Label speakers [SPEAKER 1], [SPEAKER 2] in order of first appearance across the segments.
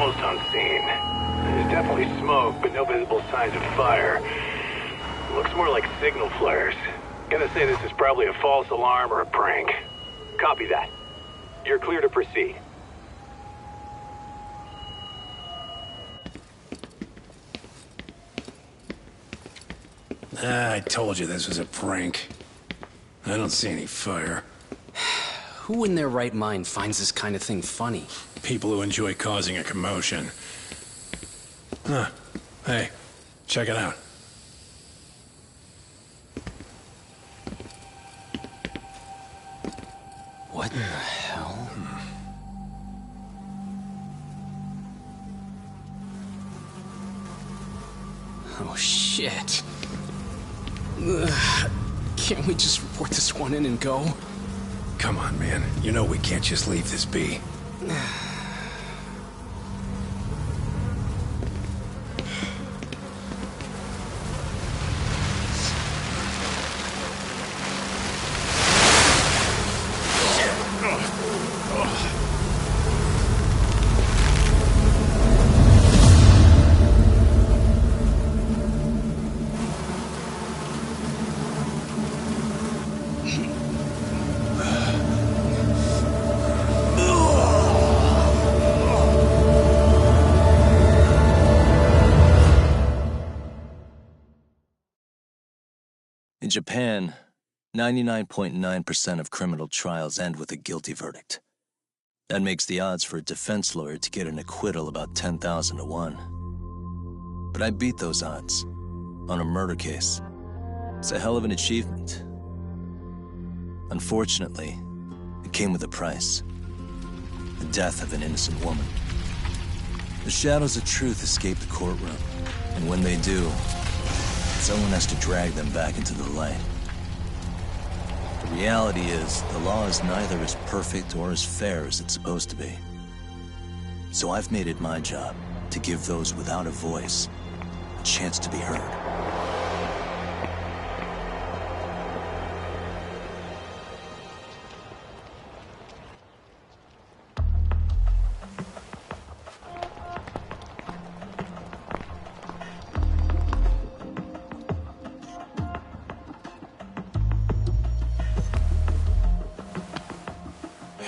[SPEAKER 1] almost on scene. There's definitely smoke, but no visible signs of fire. Looks more like signal flares. Gonna say this is probably a false alarm or a prank. Copy that. You're clear to proceed.
[SPEAKER 2] I told you this was a prank. I don't see any fire.
[SPEAKER 3] Who in their right mind finds this kind of thing funny?
[SPEAKER 2] People who enjoy causing a commotion. Huh. Hey, check it out.
[SPEAKER 3] What the hell? Oh, shit. Ugh. Can't we just report this one in and go?
[SPEAKER 2] Come on, man. You know we can't just leave this be.
[SPEAKER 4] In Japan, 99.9% of criminal trials end with a guilty verdict. That makes the odds for a defense lawyer to get an acquittal about 10,000 to 1. But I beat those odds on a murder case. It's a hell of an achievement. Unfortunately, it came with a price. The death of an innocent woman. The shadows of truth escape the courtroom, and when they do, someone has to drag them back into the light. The reality is, the law is neither as perfect or as fair as it's supposed to be. So I've made it my job to give those without a voice a chance to be heard.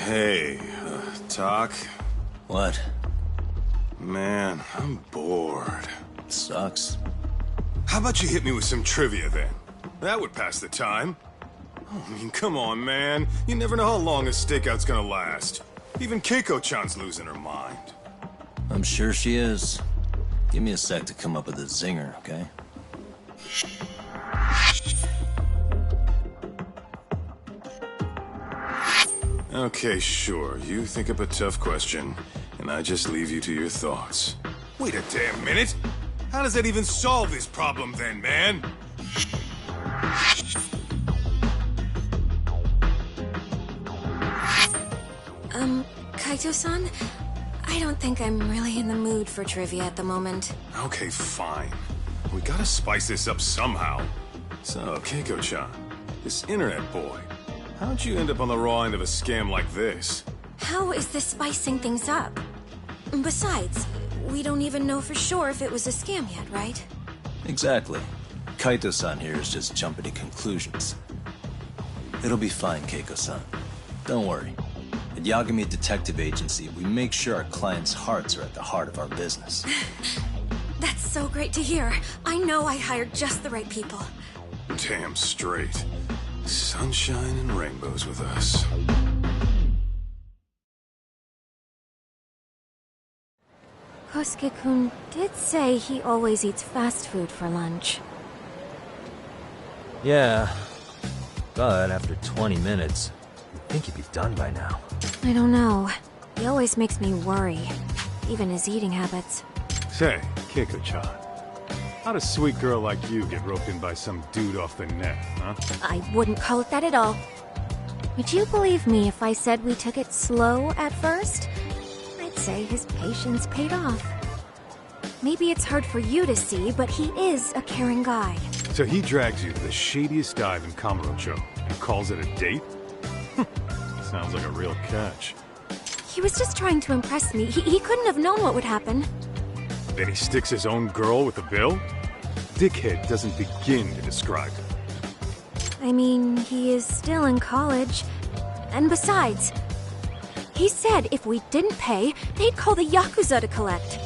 [SPEAKER 5] Hey, Doc?
[SPEAKER 4] What?
[SPEAKER 5] Man, I'm bored.
[SPEAKER 4] Sucks.
[SPEAKER 5] How about you hit me with some trivia then? That would pass the time. I mean, come on, man. You never know how long a stakeout's gonna last. Even Keiko-chan's losing her mind.
[SPEAKER 4] I'm sure she is. Give me a sec to come up with a zinger, okay?
[SPEAKER 5] Okay, sure. You think up a tough question, and I just leave you to your thoughts. Wait a damn minute! How does that even solve this problem then, man?
[SPEAKER 6] Kaito-san? I don't think I'm really in the mood for trivia at the moment.
[SPEAKER 5] Okay, fine. We gotta spice this up somehow. So, Keiko-chan, this internet boy, how'd you end up on the raw end of a scam like this?
[SPEAKER 6] How is this spicing things up? Besides, we don't even know for sure if it was a scam yet, right?
[SPEAKER 4] Exactly. Kaito-san here is just jumping to conclusions. It'll be fine, Keiko-san. Don't worry. At Yagami Detective Agency, we make sure our clients' hearts are at the heart of our business.
[SPEAKER 6] That's so great to hear. I know I hired just the right people.
[SPEAKER 5] Damn straight. Sunshine and rainbows with us.
[SPEAKER 6] Kosuke-kun did say he always eats fast food for lunch.
[SPEAKER 7] Yeah, but after 20 minutes, you'd think he'd be done by now.
[SPEAKER 6] I don't know. He always makes me worry. Even his eating habits.
[SPEAKER 8] Say, Keiko-chan, how'd a sweet girl like you get roped in by some dude off the net, huh?
[SPEAKER 6] I wouldn't call it that at all. Would you believe me if I said we took it slow at first? I'd say his patience paid off. Maybe it's hard for you to see, but he is a caring guy.
[SPEAKER 8] So he drags you to the shadiest dive in Kamurocho and calls it a date? Sounds like a real catch.
[SPEAKER 6] He was just trying to impress me. He couldn't have known what would happen.
[SPEAKER 8] Then he sticks his own girl with the bill? Dickhead doesn't begin to describe him.
[SPEAKER 6] I mean, he is still in college. And besides, he said if we didn't pay, they'd call the Yakuza to collect.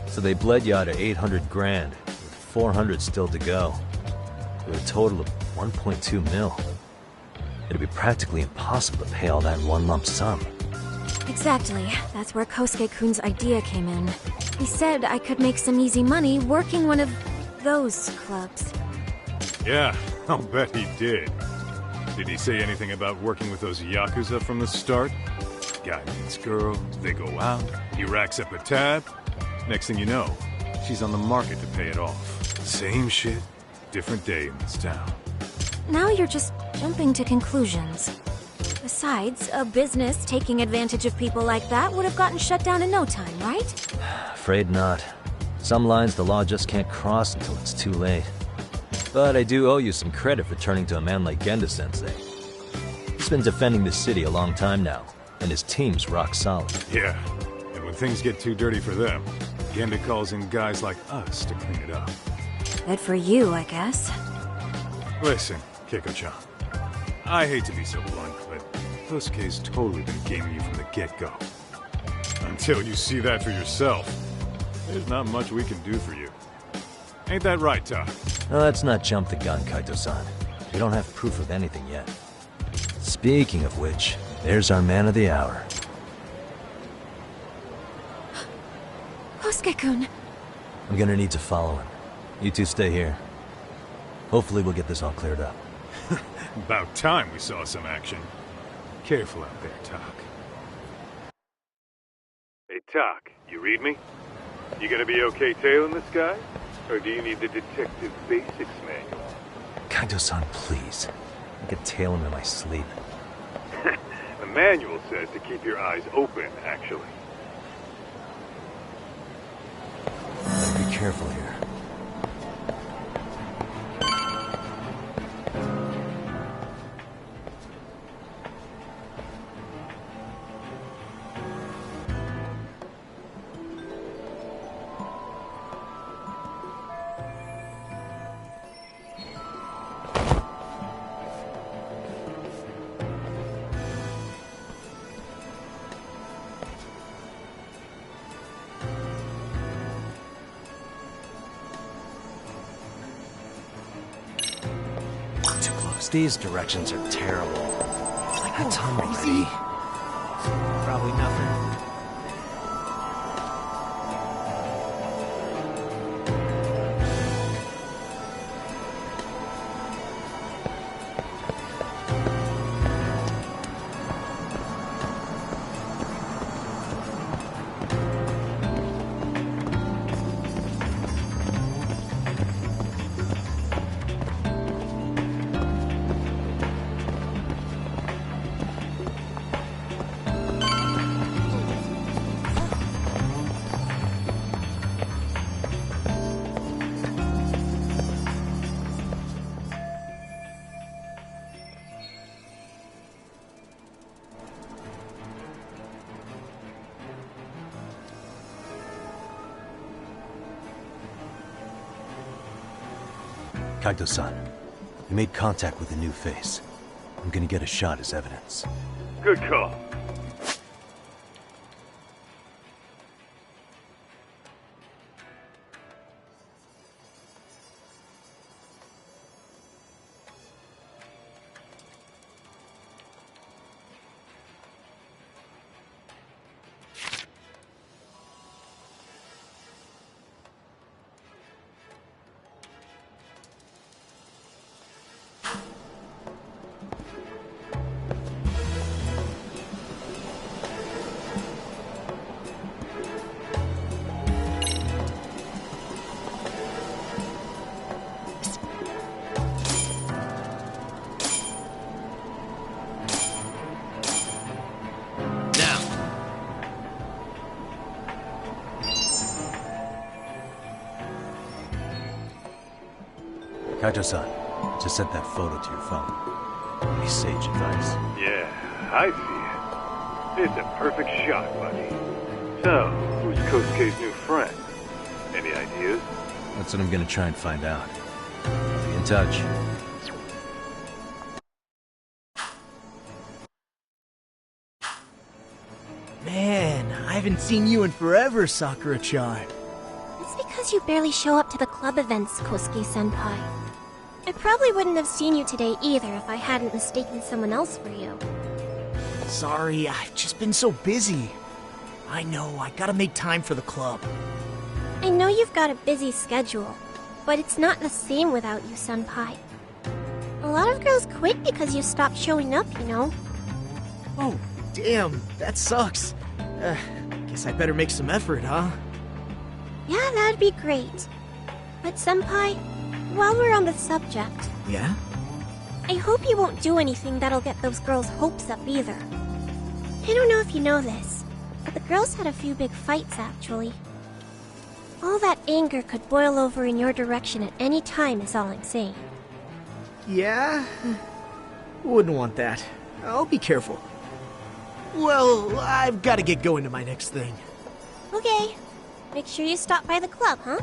[SPEAKER 7] So they bled you out of 800 grand, with 400 still to go. With a total of 1.2 mil. It'd be practically impossible to pay all that in one lump sum.
[SPEAKER 6] Exactly. That's where Kosuke-kun's idea came in. He said I could make some easy money working one of those clubs.
[SPEAKER 8] Yeah, I'll bet he did. Did he say anything about working with those Yakuza from the start? Guy meets girl, they go out, he racks up a tab. Next thing you know, she's on the market to pay it off. Same shit, different day in this town.
[SPEAKER 6] Now you're just jumping to conclusions. Besides, a business taking advantage of people like that would have gotten shut down in no time, right?
[SPEAKER 7] Afraid not. Some lines the law just can't cross until it's too late. But I do owe you some credit for turning to a man like Genda-sensei. He's been defending this city a long time now, and his team's rock solid.
[SPEAKER 8] Yeah, and when things get too dirty for them, Genda calls in guys like us to clean it up.
[SPEAKER 6] Good for you, I guess.
[SPEAKER 8] Listen, Keiko-chan. I hate to be so blunt, but Kosuke's totally been gaming you from the get-go. Until you see that for yourself, there's not much we can do for you. Ain't that right, Todd?
[SPEAKER 7] Now, let's not jump the gun, Kaito-san. We don't have proof of anything yet. Speaking of which, there's our man of the hour.
[SPEAKER 6] Kosuke-kun.
[SPEAKER 7] I'm gonna need to follow him. You two stay here. Hopefully we'll get this all cleared up.
[SPEAKER 8] About time we saw some action. Careful out there, Tak. Hey, Tak, you read me? You gonna be okay tailing this guy? Or do you need the Detective Basics manual?
[SPEAKER 7] Kaito-san, please. I could tail him in my sleep.
[SPEAKER 8] The manual says to keep your eyes open, actually.
[SPEAKER 7] Be careful here. These directions are terrible. Like that time already. Probably nothing. Kaito-san, we made contact with a new face. I'm gonna get a shot as evidence.
[SPEAKER 8] Good call.
[SPEAKER 7] Kaito-san, just sent that photo to your phone. Any sage advice?
[SPEAKER 8] Yeah, I see it. It's a perfect shot, buddy. So, who's Kosuke's new friend? Any ideas?
[SPEAKER 7] That's what I'm gonna try and find out. I'll be in touch.
[SPEAKER 9] Man, I haven't seen you in forever, Sakura-chan.
[SPEAKER 6] It's because you barely show up to the club events, Kosuke-senpai. I probably wouldn't have seen you today either if I hadn't mistaken someone else for you.
[SPEAKER 9] Sorry, I've just been so busy. I know, I gotta make time for the club.
[SPEAKER 6] I know you've got a busy schedule, but it's not the same without you, senpai. A lot of girls quit because you stopped showing up, you know.
[SPEAKER 9] Oh, damn, that sucks. Guess I better make some effort, huh?
[SPEAKER 6] Yeah, that'd be great. But senpai, while we're on the subject,
[SPEAKER 9] Yeah?
[SPEAKER 6] I hope you won't do anything that'll get those girls' hopes up either. I don't know if you know this, but the girls had a few big fights actually. All that anger could boil over in your direction at any time is all I'm saying.
[SPEAKER 9] Yeah? Wouldn't want that. I'll be careful. Well, I've gotta get going to my next thing.
[SPEAKER 6] Okay, make sure you stop by the club, huh?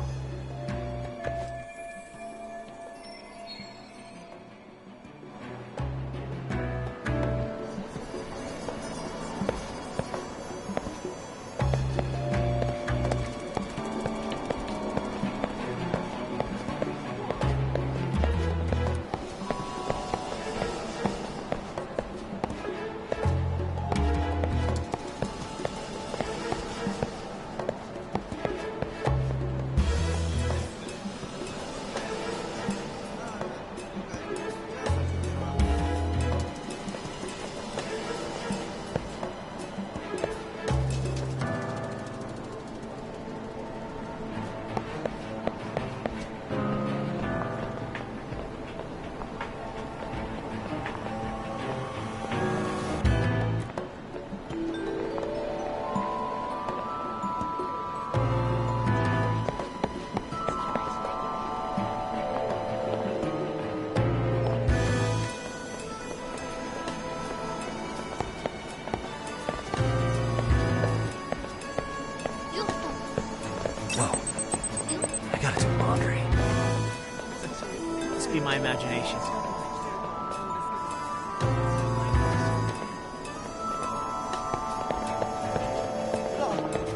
[SPEAKER 9] My imagination.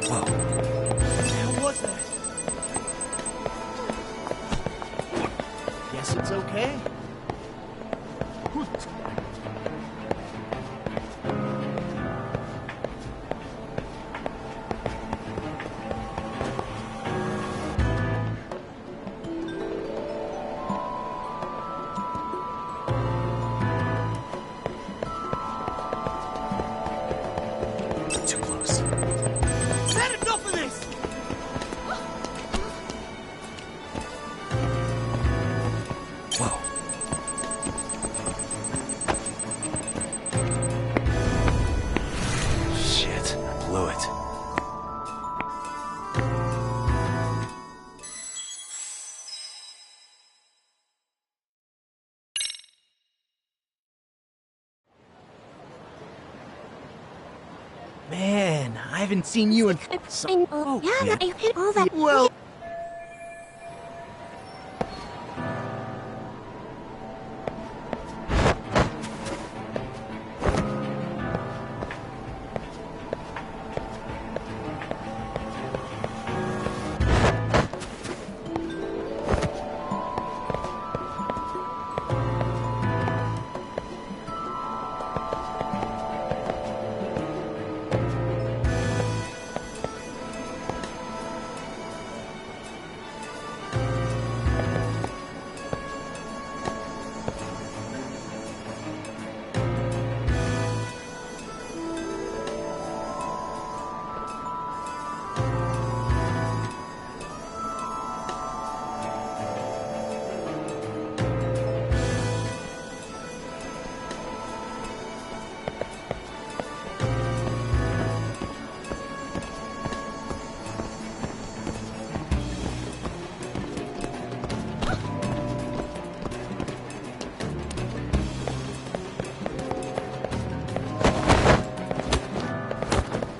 [SPEAKER 4] Whoa.
[SPEAKER 9] What the hell was that? Guess it's okay. Man, I haven't seen you in...
[SPEAKER 6] Oh, yeah, I hit all that...
[SPEAKER 9] Well...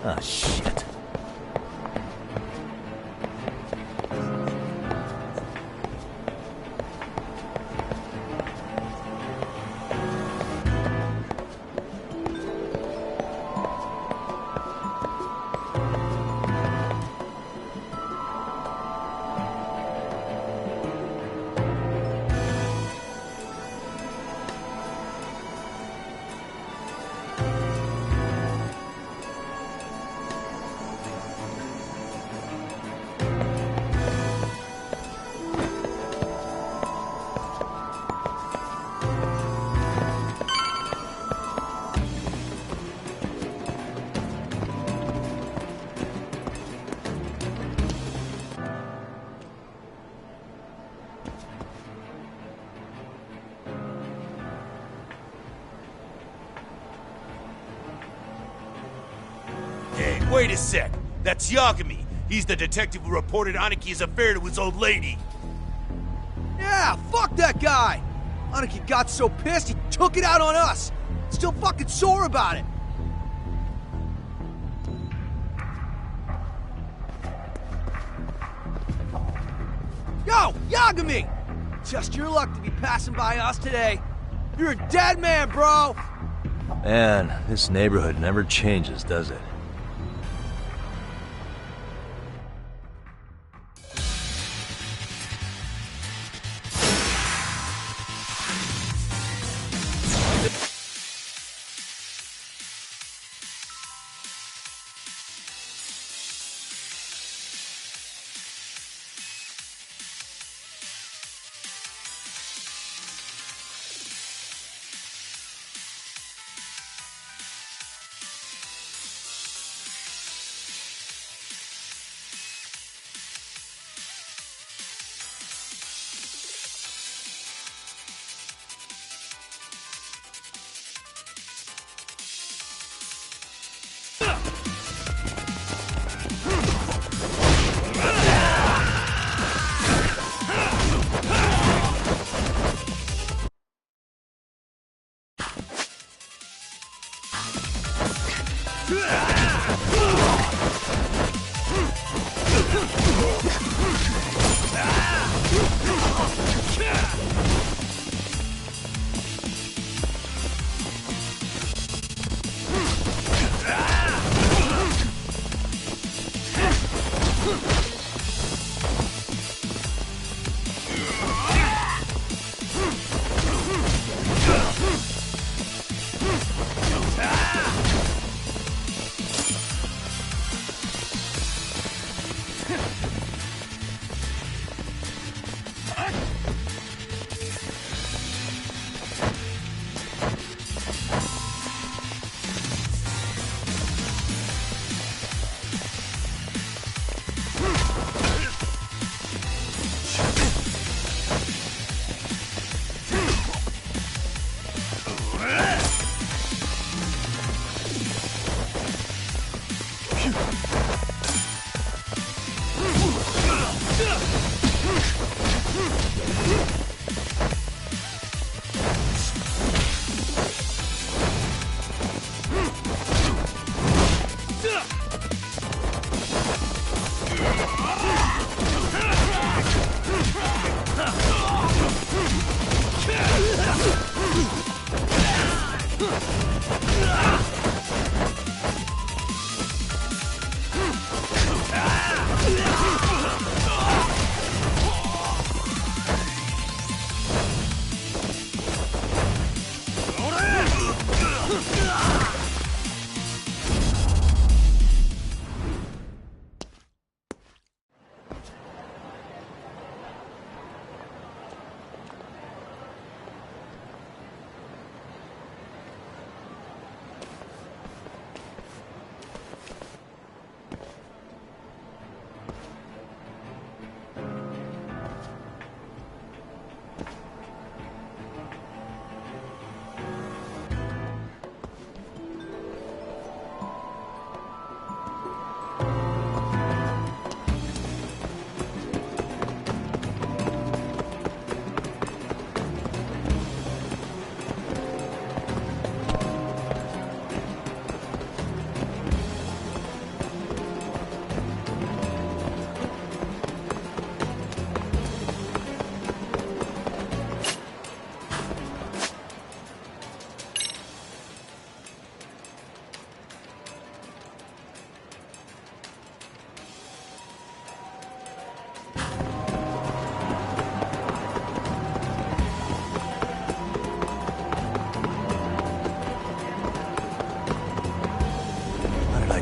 [SPEAKER 7] Ah, shit.
[SPEAKER 10] Hey, wait a sec. That's Yagami. He's the detective who reported Aniki's affair to his old lady.
[SPEAKER 9] Yeah, fuck that guy! Aniki got so pissed he took it out on us! Still fucking sore about it! Yo, Yagami! Just your luck to be passing by us today. You're a dead man, bro!
[SPEAKER 7] Man, this neighborhood never changes, does it?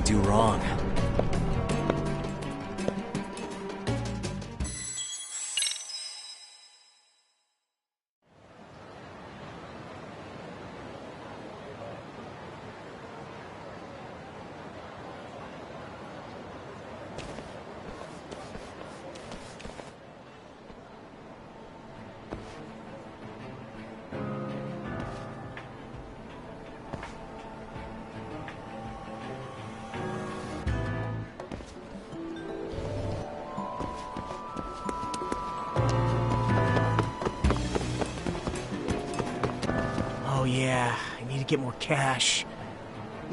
[SPEAKER 7] do wrong?
[SPEAKER 9] Oh yeah, I need to get more cash.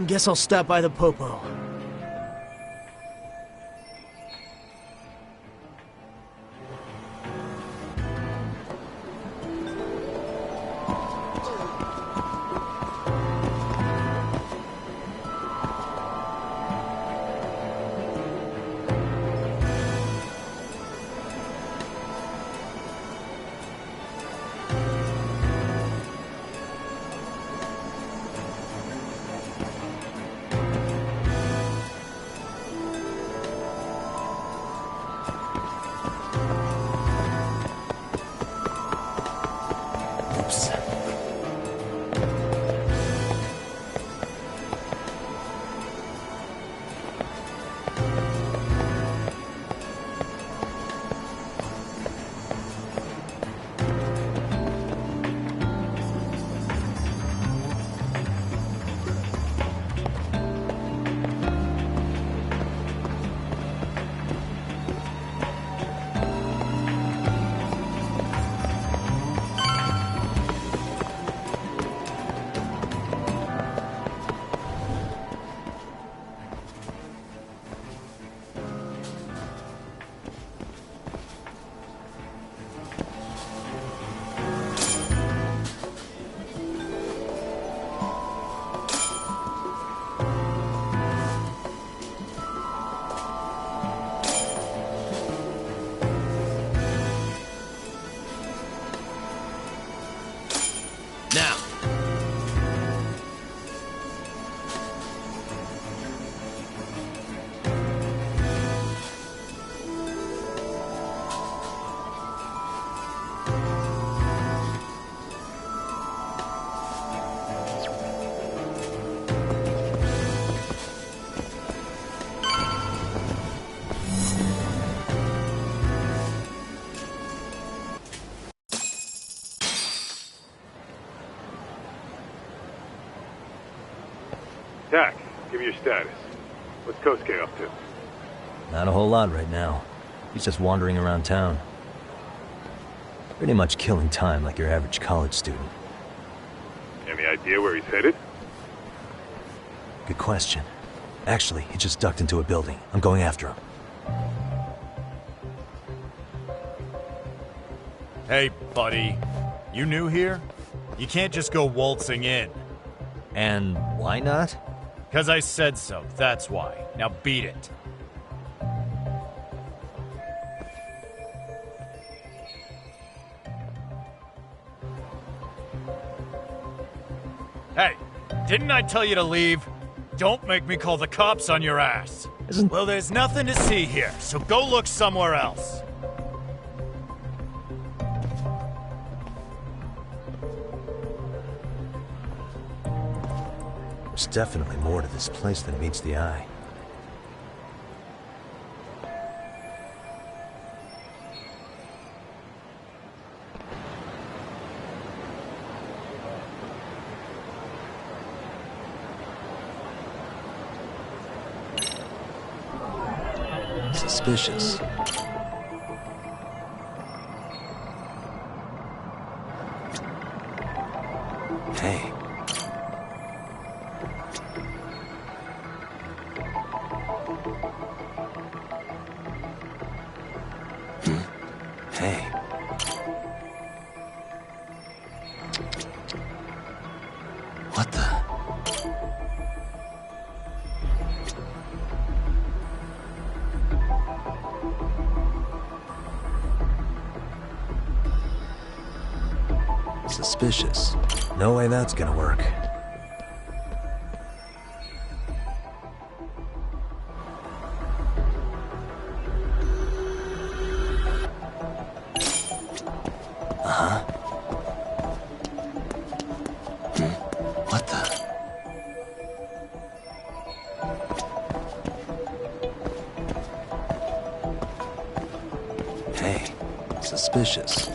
[SPEAKER 9] Guess I'll stop by the Popo.
[SPEAKER 10] Now.
[SPEAKER 8] Tak, give me your status. What's Kosuke up to?
[SPEAKER 7] Not a whole lot right now. He's just wandering around town. Pretty much killing time like your average college student.
[SPEAKER 8] Any idea where he's headed?
[SPEAKER 7] Good question. Actually, he just ducked into a building. I'm going after him.
[SPEAKER 11] Hey, buddy. You new here? You can't just go waltzing in.
[SPEAKER 7] And why not?
[SPEAKER 11] 'Cause I said so, that's why. Now beat it. Hey, didn't I tell you to leave? Don't make me call the cops on your ass. Well, there's nothing to see here, so go look somewhere else.
[SPEAKER 7] There's definitely more to this place than meets the eye. Suspicious. Hey. Hey. What the? Suspicious. No way that's gonna work.
[SPEAKER 4] suspicious.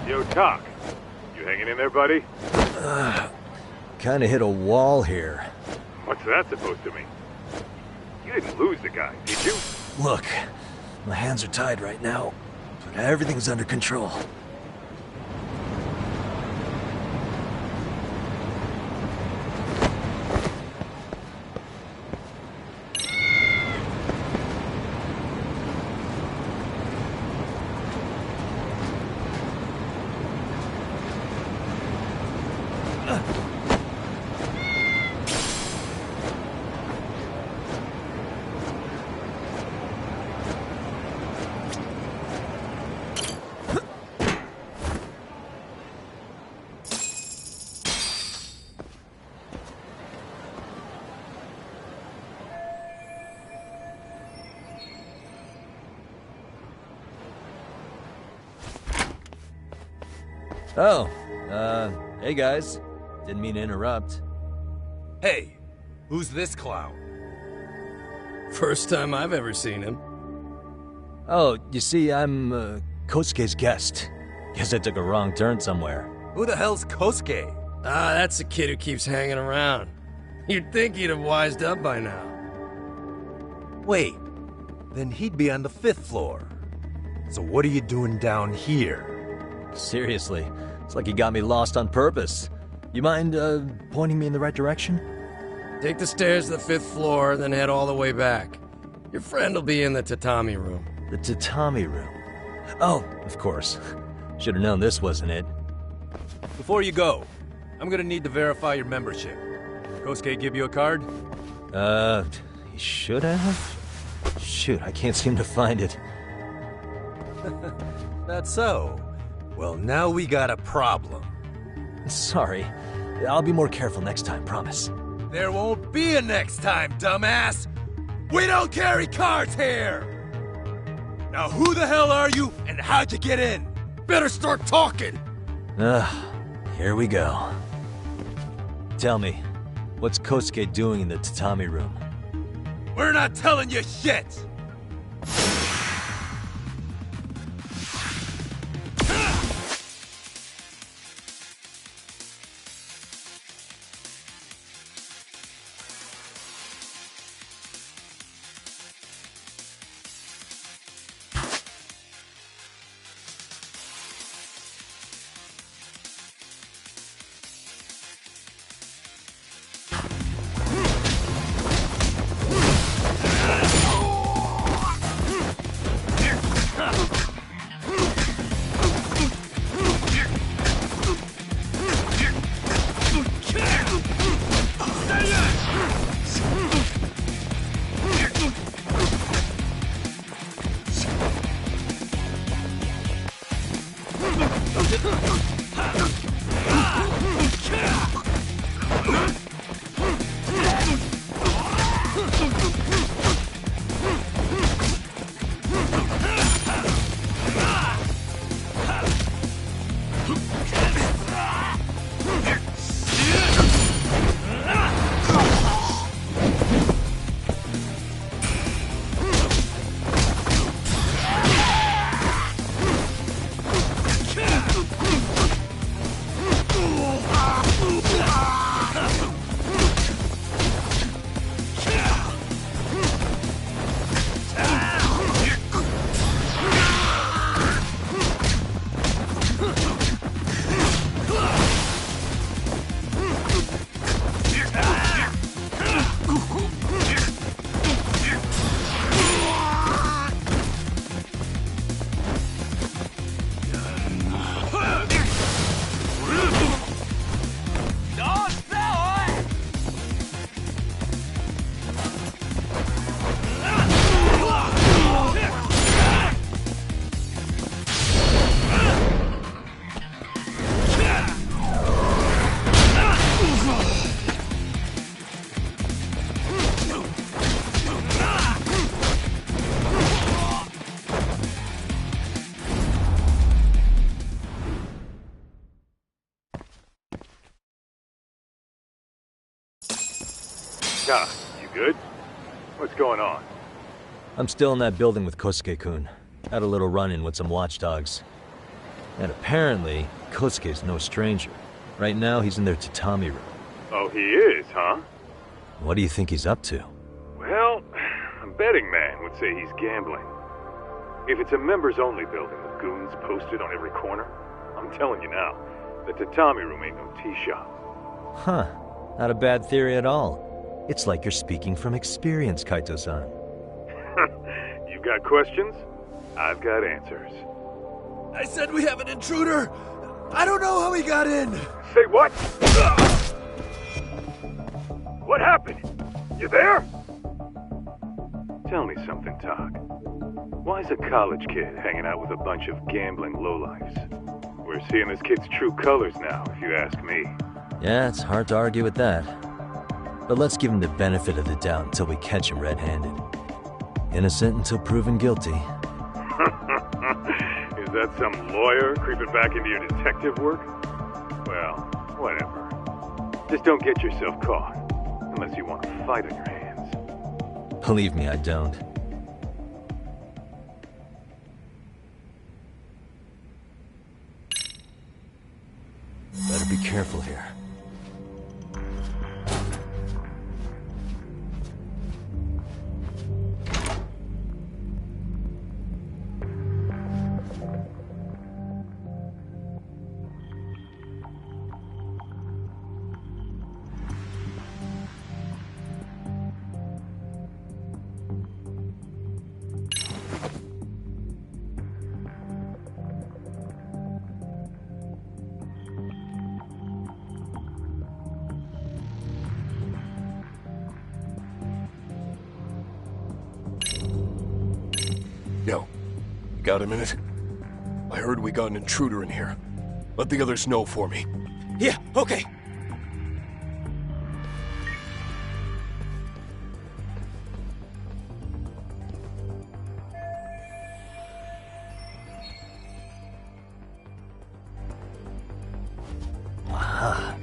[SPEAKER 8] Yo, Doc. You hanging in there, buddy?
[SPEAKER 7] Kinda hit a wall here.
[SPEAKER 8] What's that supposed to mean? You didn't lose the guy, did you?
[SPEAKER 7] Look, my hands are tied right now, but everything's under control. Oh, hey guys. Didn't mean to interrupt.
[SPEAKER 10] Hey, who's this clown?
[SPEAKER 12] First time I've ever seen him.
[SPEAKER 7] Oh, you see, I'm, Kosuke's guest. Guess I took a wrong turn somewhere.
[SPEAKER 10] Who the hell's Kosuke?
[SPEAKER 12] Ah, that's the kid who keeps hanging around. You'd think he'd have wised up by now.
[SPEAKER 10] Wait, then he'd be on the 5th floor. So what are you doing down here?
[SPEAKER 7] Seriously, it's like you got me lost on purpose. You mind, pointing me in the right direction?
[SPEAKER 12] Take the stairs to the 5th floor, then head all the way back. Your friend will be in the tatami room.
[SPEAKER 7] The tatami room? Oh, of course. Should've known this wasn't it.
[SPEAKER 10] Before you go, I'm gonna need to verify your membership. Kosuke give you a card?
[SPEAKER 7] He should have? Shoot, I can't seem to find it.
[SPEAKER 10] That's so. Well, now we got a problem.
[SPEAKER 7] Sorry. I'll be more careful next time, promise.
[SPEAKER 10] There won't be a next time, dumbass! We don't carry cards here! Now who the hell are you, and how'd you get in? Better start talking!
[SPEAKER 7] Here we go. Tell me, what's Kosuke doing in the tatami room?
[SPEAKER 10] We're not telling you shit!
[SPEAKER 8] Ah, you good? What's going on?
[SPEAKER 7] I'm still in that building with Kosuke-kun. Had a little run-in with some watchdogs. And apparently, Kosuke's no stranger. Right now, he's in their tatami room.
[SPEAKER 8] Oh, he is, huh?
[SPEAKER 7] What do you think he's up to?
[SPEAKER 8] Well, a betting man would say he's gambling. If it's a members-only building with goons posted on every corner, I'm telling you now, the tatami room ain't no tea shop.
[SPEAKER 7] Huh. Not a bad theory at all. It's like you're speaking from experience, Kaito-san.
[SPEAKER 8] You got questions? I've got answers.
[SPEAKER 10] I said we have an intruder! I don't know how he got in!
[SPEAKER 8] Say what? What happened? You there? Tell me something, Todd. Why is a college kid hanging out with a bunch of gambling lowlifes? We're seeing this kid's true colors now, if you ask me.
[SPEAKER 7] Yeah, it's hard to argue with that. But let's give him the benefit of the doubt until we catch him red-handed. Innocent until proven guilty.
[SPEAKER 8] Is that some lawyer creeping back into your detective work? Well, whatever. Just don't get yourself caught. Unless you want a fight on your hands.
[SPEAKER 7] Believe me, I don't. Better be careful here.
[SPEAKER 13] Yo, you got a minute? I heard we got an intruder in here. Let the others know for me.
[SPEAKER 10] Yeah, okay.
[SPEAKER 7] Aha.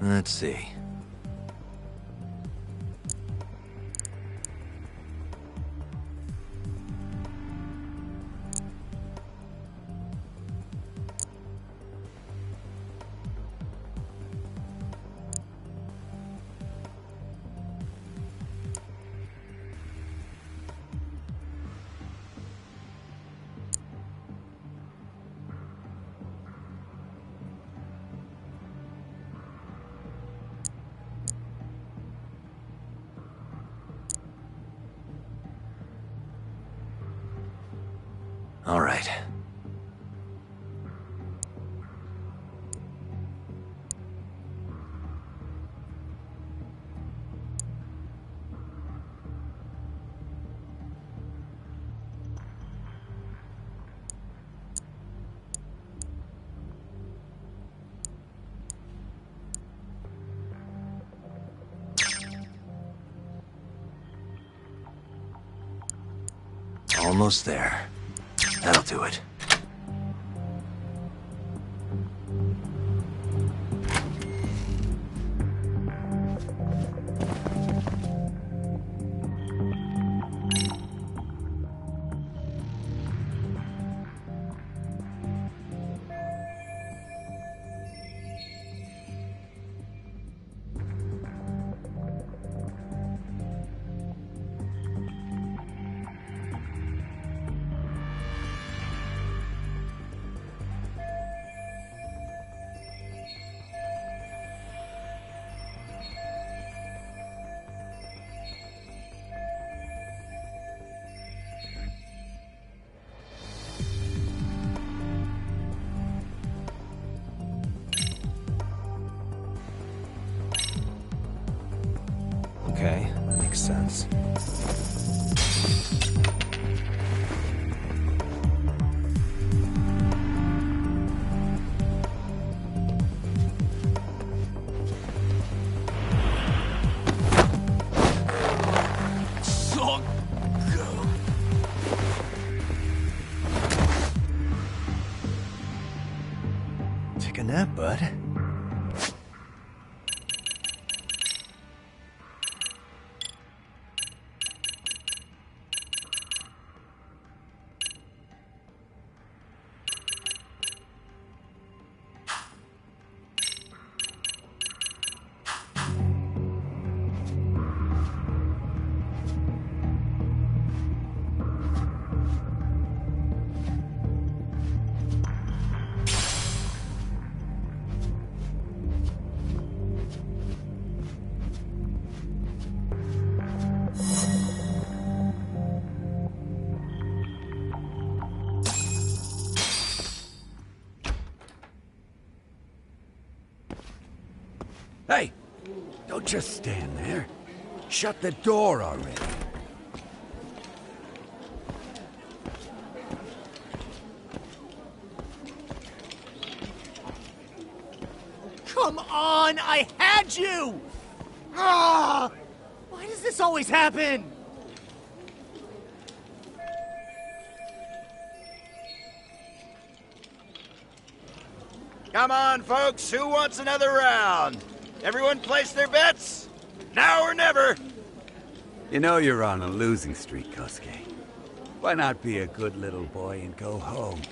[SPEAKER 7] Let's see. All right. Almost there. That'll do it. Okay, that makes sense. Take a nap, bud.
[SPEAKER 10] Hey! Don't just stand there. Shut the door already.
[SPEAKER 9] Come on! I had you! Ah! Why does this always happen?
[SPEAKER 14] Come on, folks. Who wants another round? Everyone place their bets? Now or never.
[SPEAKER 15] You know you're on a losing streak, Kosuke. Why not be a good little boy and go home?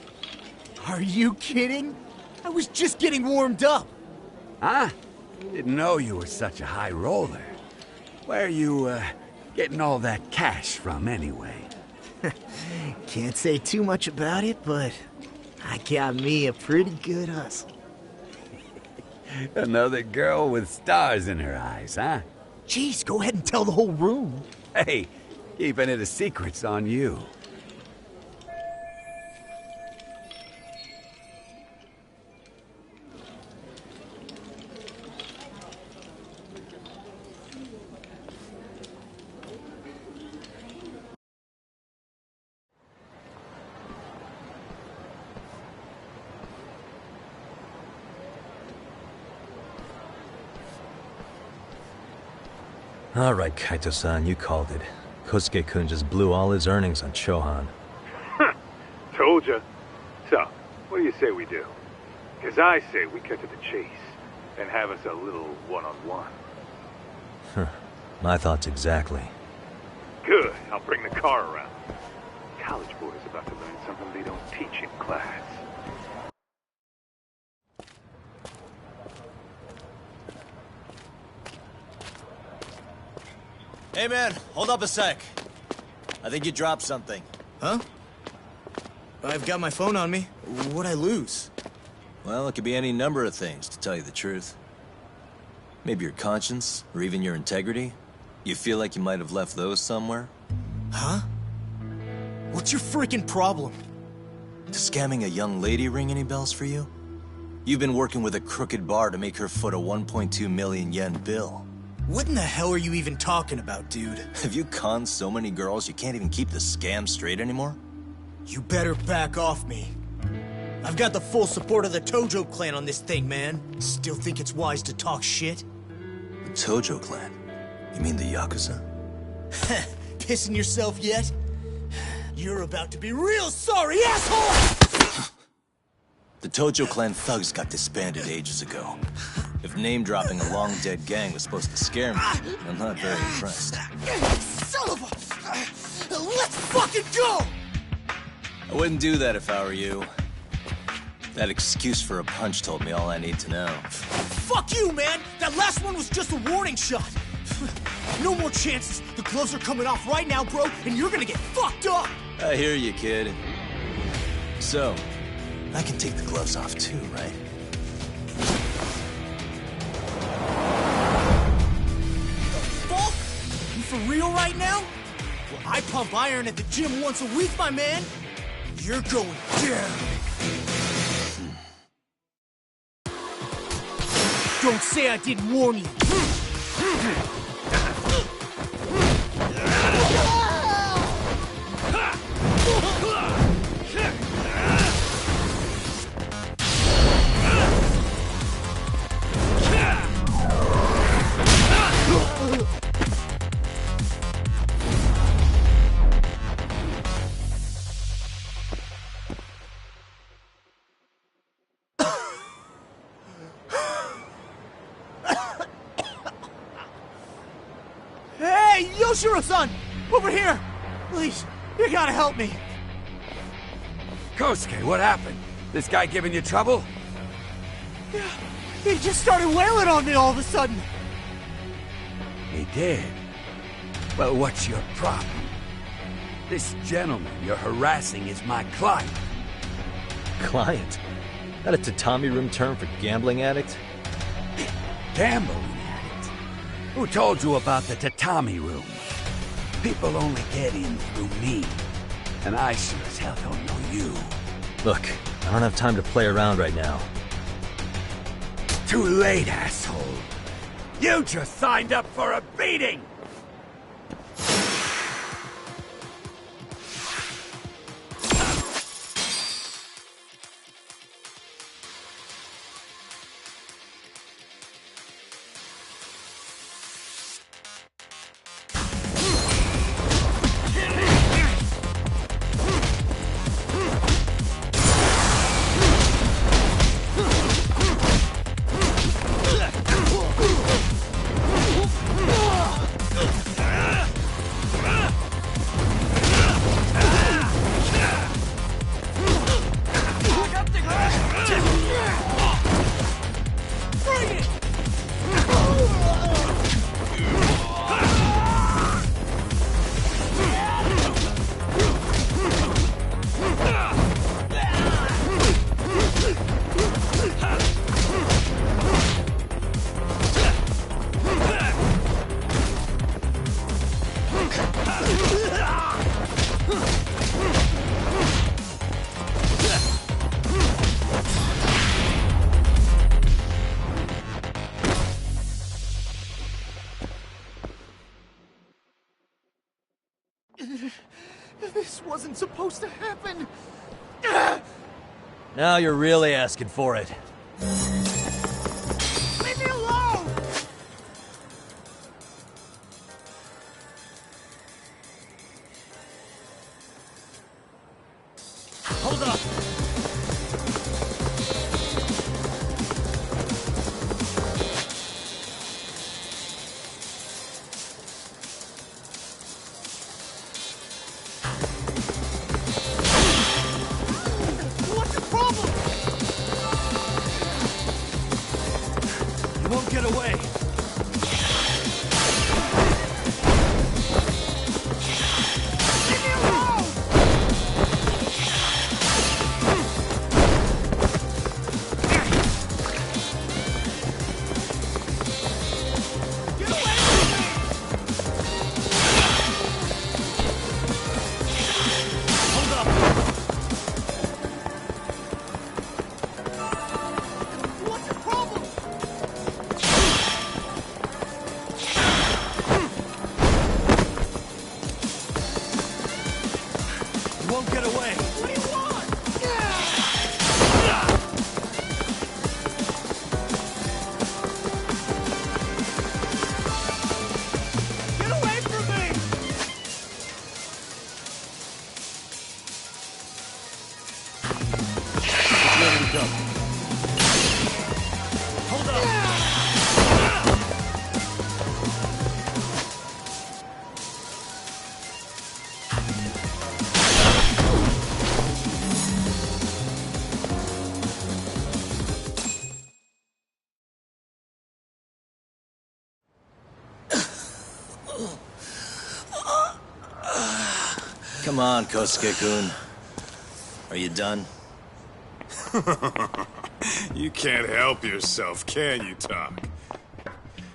[SPEAKER 9] Are you kidding? I was just getting warmed up.
[SPEAKER 15] Huh? Didn't know you were such a high roller. Where are you, getting all that cash from, anyway?
[SPEAKER 9] Can't say too much about it, but I got me a pretty good hustle.
[SPEAKER 15] Another girl with stars in her eyes, huh?
[SPEAKER 9] Jeez, go ahead and tell the whole room.
[SPEAKER 15] Hey, keeping it a secret's on you.
[SPEAKER 7] All right, Kaito-san, you called it. Kosuke-kun just blew all his earnings on Chohan.
[SPEAKER 8] Told ya. So, what do you say we do? Because I say we cut to the chase. and have us a little one-on-one.
[SPEAKER 7] My thoughts exactly.
[SPEAKER 8] Good. I'll bring the car around. College boys about to learn something they don't teach in class.
[SPEAKER 4] Hey man, hold up a sec. I think you dropped something.
[SPEAKER 9] Huh? I've got my phone on me. What'd I lose?
[SPEAKER 4] Well, it could be any number of things, to tell you the truth. Maybe your conscience, or even your integrity. You feel like you might have left those somewhere?
[SPEAKER 9] Huh? What's your freaking problem?
[SPEAKER 4] Does scamming a young lady ring any bells for you? You've been working with a crooked bar to make her foot a 1.2 million yen bill.
[SPEAKER 9] What in the hell are you even talking about, dude?
[SPEAKER 4] Have you conned so many girls you can't even keep the scam straight anymore?
[SPEAKER 9] You better back off me. I've got the full support of the Tojo clan on this thing, man. Still think it's wise to talk shit?
[SPEAKER 4] The Tojo clan? You mean the Yakuza?
[SPEAKER 9] Pissing yourself yet? You're about to be real sorry, asshole!
[SPEAKER 4] The Tojo clan thugs got disbanded ages ago. If name-dropping a long-dead gang was supposed to scare me, I'm not very impressed.
[SPEAKER 9] Son of a... Let's fucking go!
[SPEAKER 4] I wouldn't do that if I were you. That excuse for a punch told me all I need to know.
[SPEAKER 9] Fuck you, man! That last one was just a warning shot! No more chances. The gloves are coming off right now, bro, and you're gonna get fucked up!
[SPEAKER 4] I hear you, kid. So, I can take the gloves off too, right?
[SPEAKER 9] Fuck? You for real right now? Well, I pump iron at the gym once a week, my man. You're going down. Don't say I didn't warn you. Hey, Yoshiro-san! Over here! Please, you gotta help me.
[SPEAKER 15] Kosuke, what happened? This guy giving you trouble?
[SPEAKER 9] Yeah, he just started wailing on me all of a sudden.
[SPEAKER 15] He did? Well, what's your problem? This gentleman you're harassing is my client.
[SPEAKER 7] Client? That a tatami room term for gambling addict?
[SPEAKER 15] Gambling addict? Who told you about the tatami room? People only get in through me. And I sure as hell don't know you.
[SPEAKER 7] Look, I don't have time to play around right now.
[SPEAKER 15] Too late, asshole. You just signed up for a beating!
[SPEAKER 9] This wasn't supposed to happen.
[SPEAKER 7] Now you're really asking for it.
[SPEAKER 9] Leave me alone! Hold up!
[SPEAKER 15] won't get away.
[SPEAKER 4] Come on, Kosuke-kun. Are you done?
[SPEAKER 5] You can't help yourself, can you, Tak?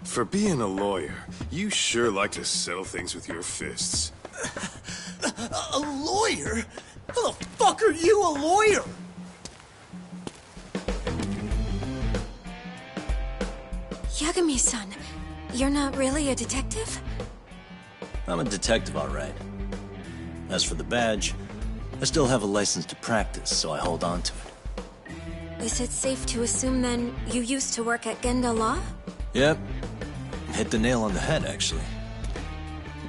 [SPEAKER 5] For being a lawyer, you sure like to settle things with your fists.
[SPEAKER 9] A lawyer? How the fuck are you a lawyer?
[SPEAKER 6] Yagami-san, you're not really a detective?
[SPEAKER 4] I'm a detective, all right. As for the badge, I still have a license to practice, so I hold on to it.
[SPEAKER 6] Is it safe to assume, then, you used to work at Genda Law?
[SPEAKER 4] Yep. Hit the nail on the head, actually.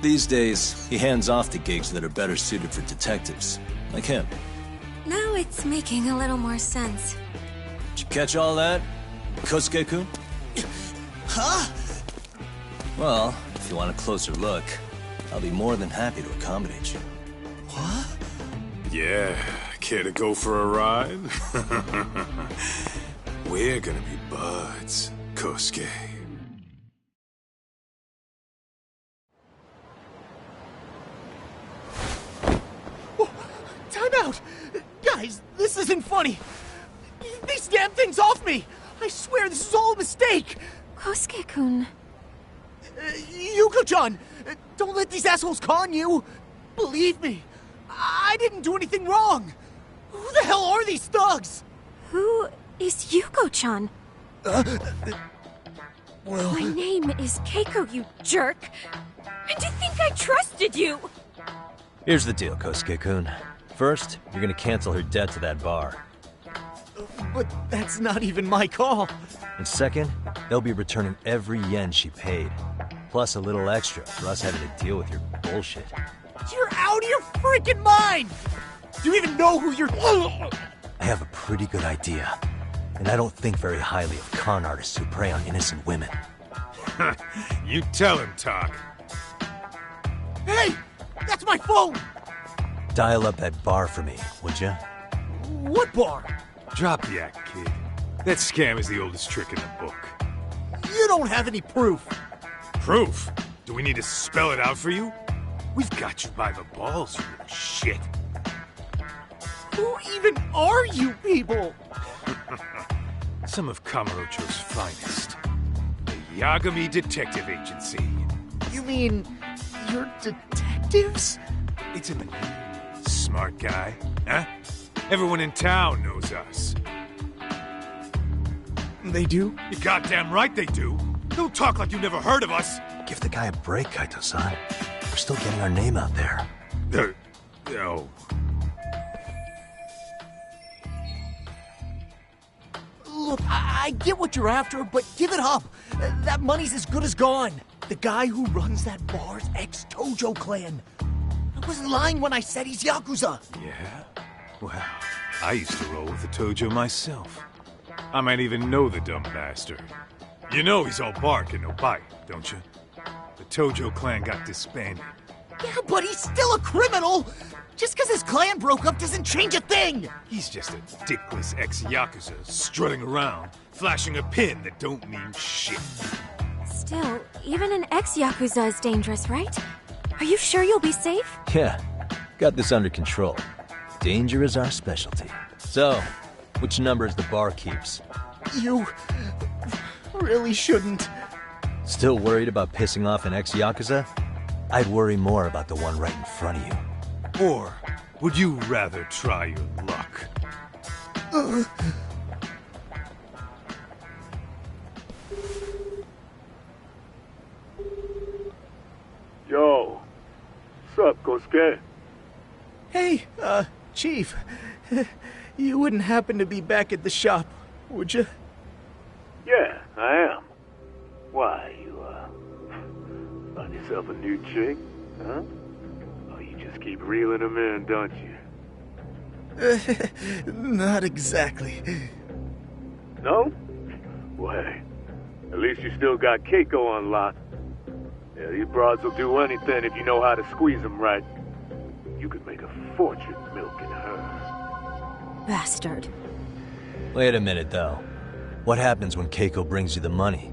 [SPEAKER 4] These days, he hands off to gigs that are better suited for detectives, like him.
[SPEAKER 6] Now it's making a little more sense.
[SPEAKER 4] Did you catch all that, Kosuke-kun?
[SPEAKER 9] Huh?
[SPEAKER 4] Well, if you want a closer look, I'll be more than happy to accommodate you.
[SPEAKER 9] What?
[SPEAKER 5] Yeah, care to go for a ride? We're gonna be buds, Kosuke.
[SPEAKER 9] Oh, time out! Guys, this isn't funny! These damn things off me! I swear this is all a mistake!
[SPEAKER 6] Kosuke-kun...
[SPEAKER 9] Yuko-chan! Don't let these assholes con you! Believe me, I didn't do anything wrong! Who the hell are these thugs?
[SPEAKER 6] Who is Yuko-chan?
[SPEAKER 9] Well...
[SPEAKER 6] My name is Keiko, you jerk! And to think I trusted you!
[SPEAKER 7] Here's the deal, Kosuke-kun. First, you're gonna cancel her debt to that bar.
[SPEAKER 9] But that's not even my call.
[SPEAKER 7] And second, they'll be returning every yen she paid. Plus a little extra for us having to deal with your bullshit.
[SPEAKER 9] You're out of your freaking mind! Do you even know who you're...
[SPEAKER 7] I have a pretty good idea. And I don't think very highly of con artists who prey on innocent women.
[SPEAKER 8] You tell him, Tak.
[SPEAKER 9] Hey! That's my phone!
[SPEAKER 7] Dial up that bar for me, would ya?
[SPEAKER 9] What bar?
[SPEAKER 8] Drop the act, kid. That scam is the oldest trick in the book.
[SPEAKER 9] You don't have any proof.
[SPEAKER 8] Proof? Do we need to spell it out for you? We've got you by the balls, you little shit.
[SPEAKER 9] Who even are you people?
[SPEAKER 8] Some of Kamurocho's finest. The Yagami Detective Agency.
[SPEAKER 9] You mean... you're detectives?
[SPEAKER 8] It's in the name. Smart guy, huh? Everyone in town knows us.
[SPEAKER 9] They do?
[SPEAKER 8] You're goddamn right they do. Don't talk like you never heard of us.
[SPEAKER 7] Give the guy a break, Kaito-san. We're still getting our name out there.
[SPEAKER 8] Oh.
[SPEAKER 9] Look, I get what you're after, but give it up. That money's as good as gone. The guy who runs that bar's ex-Tojo clan. I wasn't lying when I said he's Yakuza.
[SPEAKER 8] Yeah? Well, I used to roll with the Tojo myself. I might even know the dumb bastard. You know he's all bark and no bite, don't you? The Tojo clan got disbanded.
[SPEAKER 9] Yeah, but he's still a criminal! Just because his clan broke up doesn't change a thing!
[SPEAKER 8] He's just a dickless ex-Yakuza strutting around,
[SPEAKER 5] flashing a pin that don't mean shit.
[SPEAKER 6] Still, even an ex-Yakuza is dangerous, right? Are you sure you'll be safe?
[SPEAKER 7] Yeah, got this under control. Danger is our specialty. So, which number is the bar keeps?
[SPEAKER 9] You really shouldn't.
[SPEAKER 7] Still worried about pissing off an ex-Yakuza? I'd worry more about the one right in front of you.
[SPEAKER 5] Or would you rather try your luck?
[SPEAKER 16] Yo, what's up, Kosuke?
[SPEAKER 9] Hey, Chief. You wouldn't happen to be back at the shop, would you?
[SPEAKER 16] Yeah, I am. Why, you, find yourself a new chick, huh? Oh, you just keep reeling them in, don't you?
[SPEAKER 9] Not exactly.
[SPEAKER 16] No? Well, hey, at least you still got Keiko on lock. Yeah, these broads will do anything if you know how to squeeze them right. You could make a fortune milking her.
[SPEAKER 6] Bastard.
[SPEAKER 7] Wait a minute, though. What happens when Keiko brings you the money?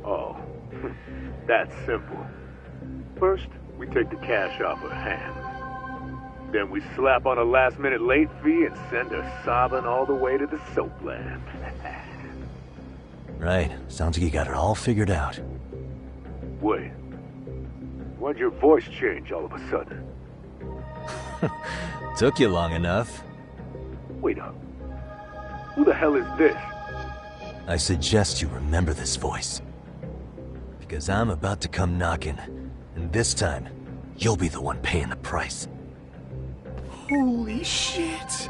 [SPEAKER 16] Oh, that's simple. First, we take the cash off her hand. Then we slap on a last-minute late fee and send her sobbing all the way to the soapland.
[SPEAKER 7] Right. Sounds like you got it all figured out.
[SPEAKER 16] Wait. Why'd your voice change all of a sudden?
[SPEAKER 7] Took you long enough.
[SPEAKER 16] Wait up. Who the hell is this?
[SPEAKER 7] I suggest you remember this voice. Because I'm about to come knocking, and this time, you'll be the one paying the price.
[SPEAKER 9] Holy shit.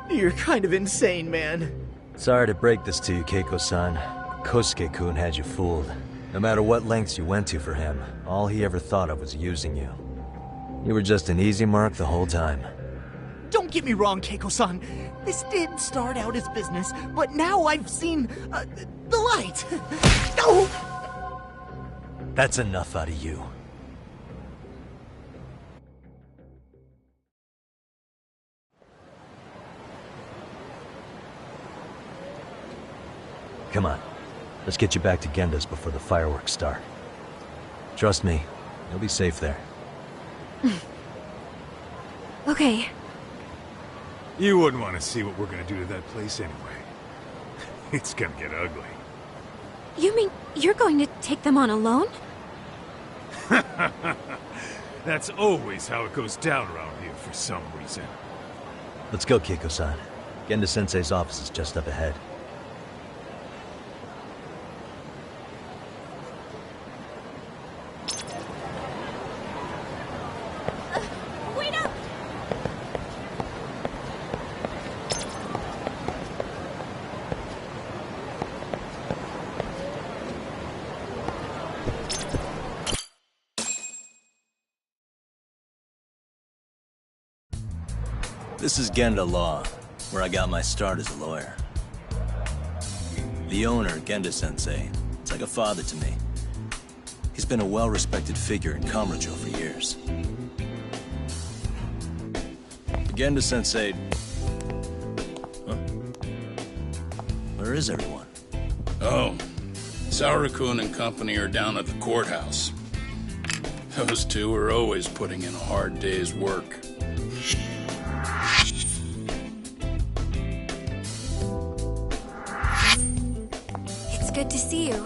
[SPEAKER 9] You're kind of insane, man.
[SPEAKER 7] Sorry to break this to you, Keiko-san. Kosuke-kun had you fooled. No matter what lengths you went to for him, all he ever thought of was using you. You were just an easy mark the whole time.
[SPEAKER 9] Don't get me wrong, Keiko-san. This did start out as business, but now I've seen the light. No!
[SPEAKER 7] That's enough out of you. Come on. Let's get you back to Genda's before the fireworks start. Trust me, you'll be safe there.
[SPEAKER 6] Okay.
[SPEAKER 5] You wouldn't want to see what we're gonna do to that place anyway. It's gonna get ugly.
[SPEAKER 6] You mean you're going to take them on alone?
[SPEAKER 5] That's always how it goes down around here for some reason.
[SPEAKER 7] Let's go, Keiko-san. Genda-sensei's office is just up ahead.
[SPEAKER 6] Wait up!
[SPEAKER 4] This is Genda Law, where I got my start as a lawyer. The owner, Genda-sensei, is like a father to me. He's been a well-respected figure in Kamurocho for years. Genda-sensei... Huh? Where is everyone?
[SPEAKER 17] Oh, Saura-kun and company are down at the courthouse. Those two are always putting in a hard day's work.
[SPEAKER 6] It's good to see you.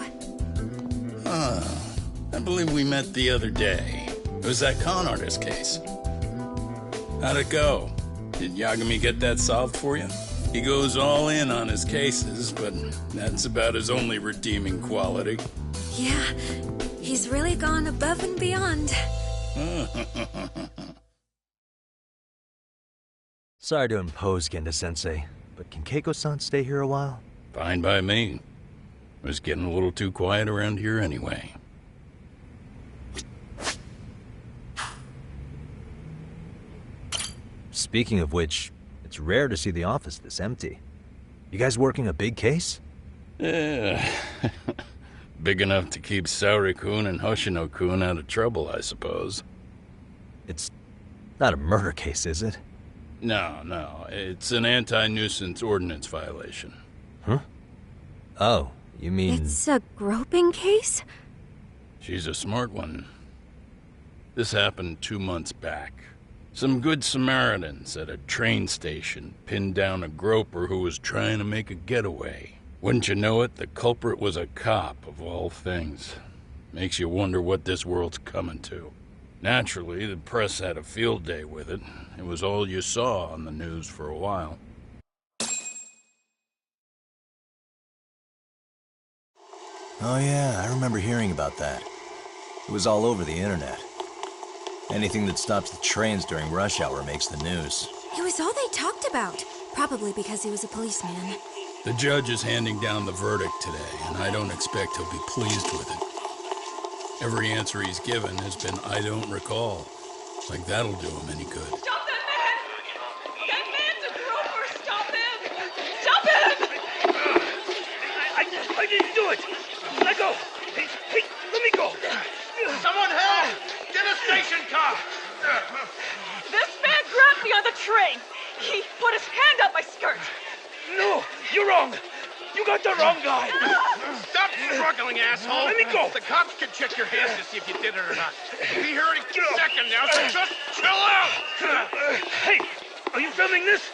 [SPEAKER 17] I believe we met the other day. It was that con artist case. How'd it go? Did Yagami get that solved for you? He goes all in on his cases, but that's about his only redeeming quality.
[SPEAKER 6] Yeah, he's really gone above and beyond.
[SPEAKER 7] Sorry to impose, Genda-sensei, but can Keiko-san stay here a while?
[SPEAKER 17] Fine by me. It was getting a little too quiet around here anyway.
[SPEAKER 7] Speaking of which, it's rare to see the office this empty. You guys working a big case?
[SPEAKER 17] Yeah. Big enough to keep Saori-kun and Hoshino-kun out of trouble, I suppose.
[SPEAKER 7] It's not a murder case, is it?
[SPEAKER 17] No. It's an anti-nuisance ordinance violation.
[SPEAKER 7] Huh? Oh, you mean...
[SPEAKER 6] It's a groping case?
[SPEAKER 17] She's a smart one. This happened 2 months back. Some good Samaritans at a train station pinned down a groper who was trying to make a getaway. Wouldn't you know it, the culprit was a cop, of all things. Makes you wonder what this world's coming to. Naturally, the press had a field day with it. It was all you saw on the news for a while.
[SPEAKER 4] Oh yeah, I remember hearing about that. It was all over the internet. Anything that stops the trains during rush hour makes the news.
[SPEAKER 6] It was all they talked about. Probably because he was a policeman.
[SPEAKER 17] The judge is handing down the verdict today, and I don't expect he'll be pleased with it. Every answer he's given has been, I don't recall. Like that'll do him any good.
[SPEAKER 18] Stop that man! That man's a groper! Stop him! Stop him!
[SPEAKER 10] I didn't do it! Let go! Hey, let me go!
[SPEAKER 18] Someone help! Get a station car! This man grabbed me on the train! He put his hand up my skirt!
[SPEAKER 10] No! You're wrong! You got the wrong guy!
[SPEAKER 18] Stop struggling, asshole!
[SPEAKER 10] Let me go!
[SPEAKER 18] The cops can check your hands to see if you did it or not. We'll be here any second now, so just chill out!
[SPEAKER 10] Hey! Are you filming this?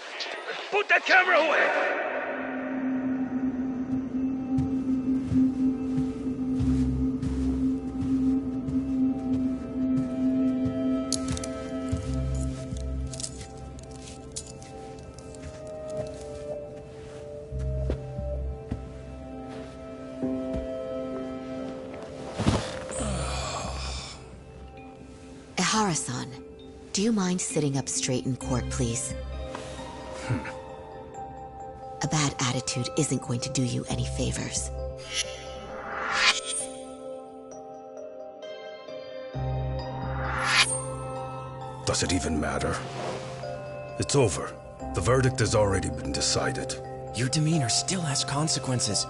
[SPEAKER 10] Put that camera away!
[SPEAKER 19] Ihara-san, do you mind sitting up straight in court, please? A bad attitude isn't going to do you any favors.
[SPEAKER 20] Does it even matter? It's over. The verdict has already been decided.
[SPEAKER 3] Your demeanor still has consequences.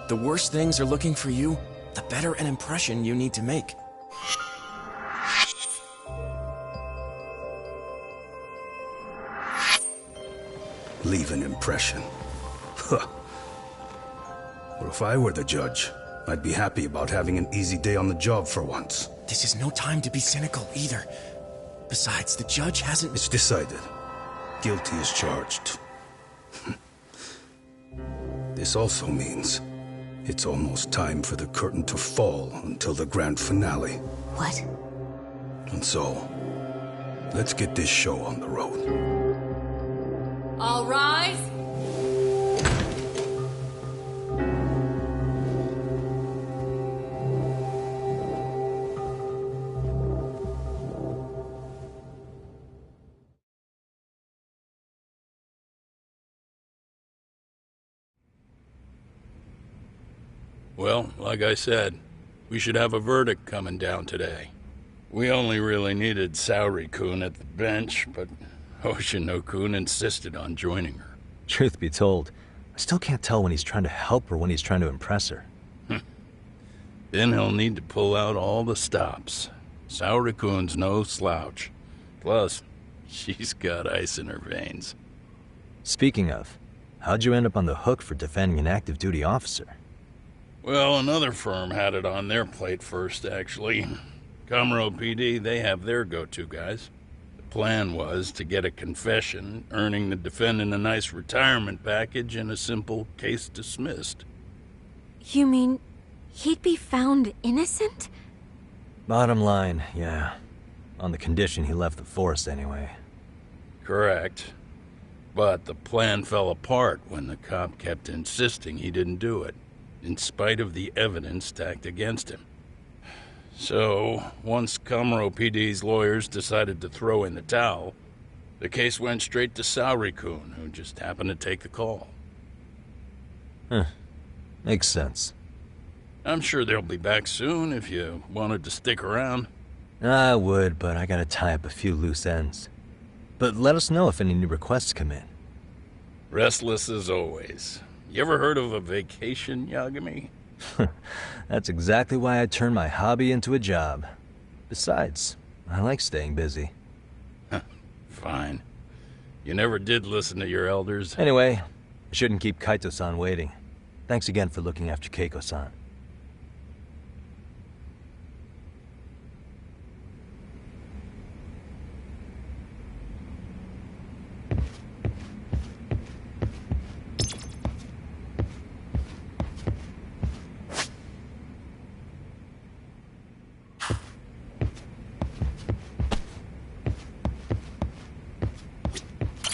[SPEAKER 3] The worse things are looking for you, the better an impression you need to make.
[SPEAKER 20] Leave an impression. Huh. Or if I were the judge, I'd be happy about having an easy day on the job for once.
[SPEAKER 3] This is no time to be cynical, either. Besides, the judge hasn't...
[SPEAKER 20] It's decided. Guilty is charged. This also means it's almost time for the curtain to fall until the grand finale.
[SPEAKER 19] What?
[SPEAKER 20] And so, let's get this show on the road.
[SPEAKER 21] All rise.
[SPEAKER 17] Well, like I said, we should have a verdict coming down today. We only really needed Saori-kun at the bench, but Hoshino-kun insisted on joining her.
[SPEAKER 7] Truth be told, I still can't tell when he's trying to help or when he's trying to impress her.
[SPEAKER 17] Then he'll need to pull out all the stops. Saori-kun's no slouch. Plus, she's got ice in her veins.
[SPEAKER 7] Speaking of, how'd you end up on the hook for defending an active duty officer?
[SPEAKER 17] Well, another firm had it on their plate first, actually. Kamuro PD, they have their go-to guys. The plan was to get a confession, earning the defendant a nice retirement package and a simple case dismissed.
[SPEAKER 6] You mean he'd be found innocent?
[SPEAKER 7] Bottom line, yeah. On the condition he left the force anyway.
[SPEAKER 17] Correct. But the plan fell apart when the cop kept insisting he didn't do it, in spite of the evidence stacked against him. So, once Kamuro PD's lawyers decided to throw in the towel, the case went straight to Saori-kun, who just happened to take the call.
[SPEAKER 7] Huh. Makes sense.
[SPEAKER 17] I'm sure they'll be back soon if you wanted to stick around.
[SPEAKER 7] I would, but I gotta tie up a few loose ends. But let us know if any new requests come in.
[SPEAKER 17] Restless as always. You ever heard of a vacation, Yagami?
[SPEAKER 7] That's exactly why I turned my hobby into a job. Besides, I like staying busy.
[SPEAKER 17] Fine. You never did listen to your elders.
[SPEAKER 7] Anyway, I shouldn't keep Kaito-san waiting. Thanks again for looking after Keiko-san.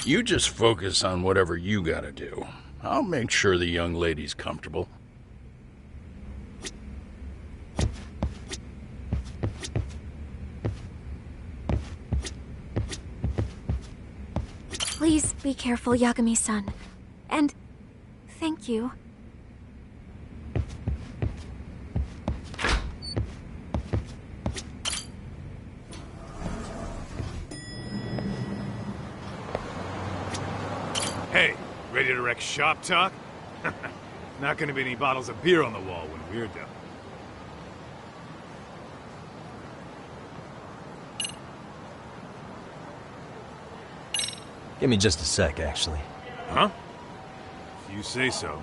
[SPEAKER 17] You just focus on whatever you gotta do. I'll make sure the young lady's comfortable.
[SPEAKER 6] Please be careful, Yagami-san. And thank you.
[SPEAKER 8] Hey, ready to wreck shop talk? Not gonna be any bottles of beer on the wall when we're done.
[SPEAKER 7] Give me just a sec, actually.
[SPEAKER 8] Huh? If you say so.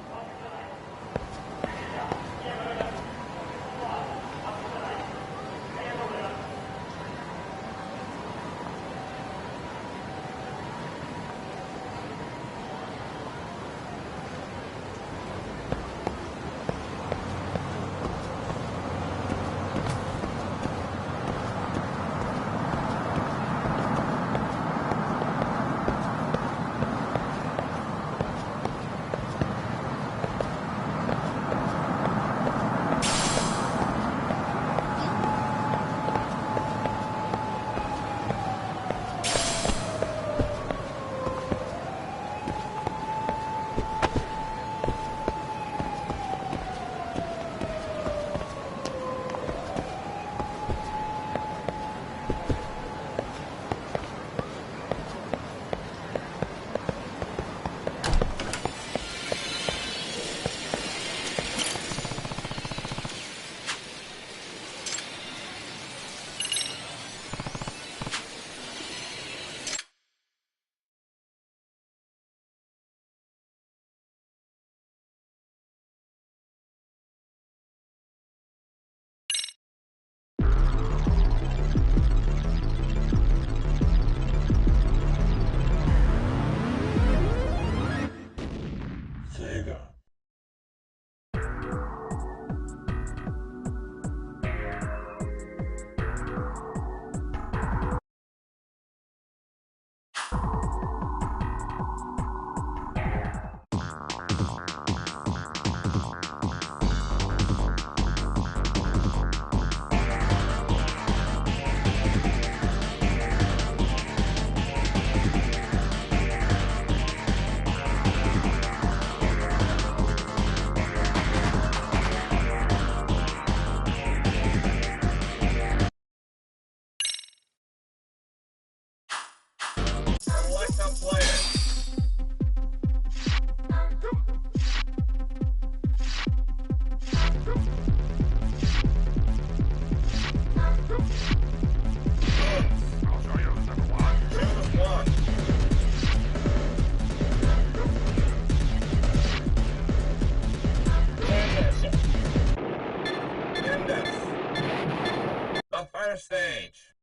[SPEAKER 1] Stage.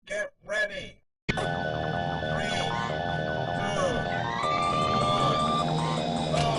[SPEAKER 1] Get ready. 3, 2, 1, go!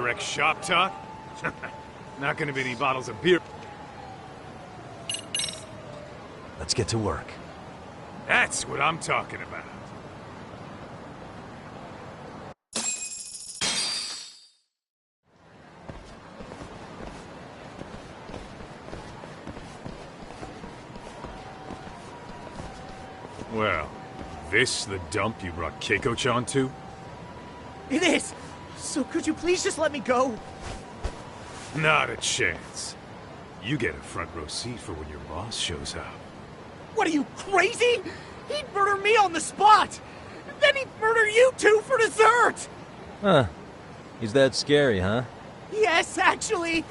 [SPEAKER 5] direct shop talk? Not gonna be any bottles of beer.
[SPEAKER 7] Let's get to work.
[SPEAKER 5] That's what I'm talking about. Well, this the dump you brought Keiko-chan to?
[SPEAKER 9] It is! So could you please just let me go?
[SPEAKER 5] Not a chance. You get a front row seat for when your boss shows up.
[SPEAKER 9] What are you, crazy? He'd murder me on the spot! Then he'd murder you two for dessert!
[SPEAKER 7] Huh. He's that scary, huh?
[SPEAKER 9] Yes, actually.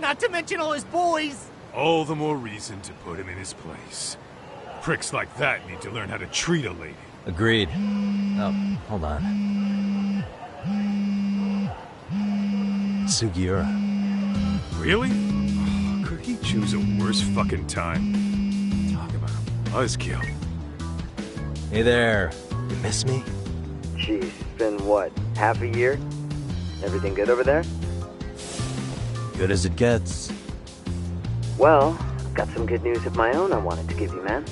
[SPEAKER 9] Not to mention all his boys.
[SPEAKER 5] All the more reason to put him in his place. Pricks like that need to learn how to treat a lady.
[SPEAKER 7] Agreed. Oh, hold on. Sugiura.
[SPEAKER 5] Really? Oh, could he choose a worse fucking time? Talk about a buzzkill.
[SPEAKER 7] Hey there. You miss me?
[SPEAKER 2] Jeez, it's been what, half a year? Everything good over there?
[SPEAKER 7] Good as it gets.
[SPEAKER 2] Well, I've got some good news of my own I wanted to give you, man.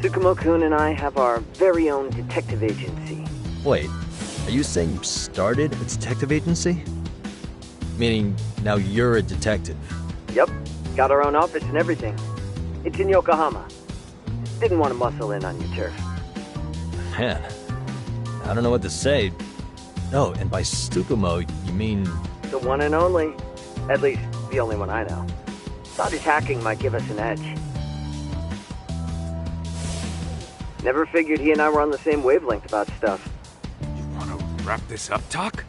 [SPEAKER 2] Tsukumo-kun and I have our very own detective agency.
[SPEAKER 7] Wait, are you saying you started a detective agency? Meaning, now you're a detective?
[SPEAKER 2] Yep, got our own office and everything. It's in Yokohama. Didn't want to muscle in on your turf.
[SPEAKER 7] Man, I don't know what to say. Oh, and by Tsukumo, you mean...
[SPEAKER 2] The one and only. At least, the only one I know. Thought his hacking might give us an edge. Never figured he and I were on the same wavelength about stuff.
[SPEAKER 5] You want to wrap this up, Talk?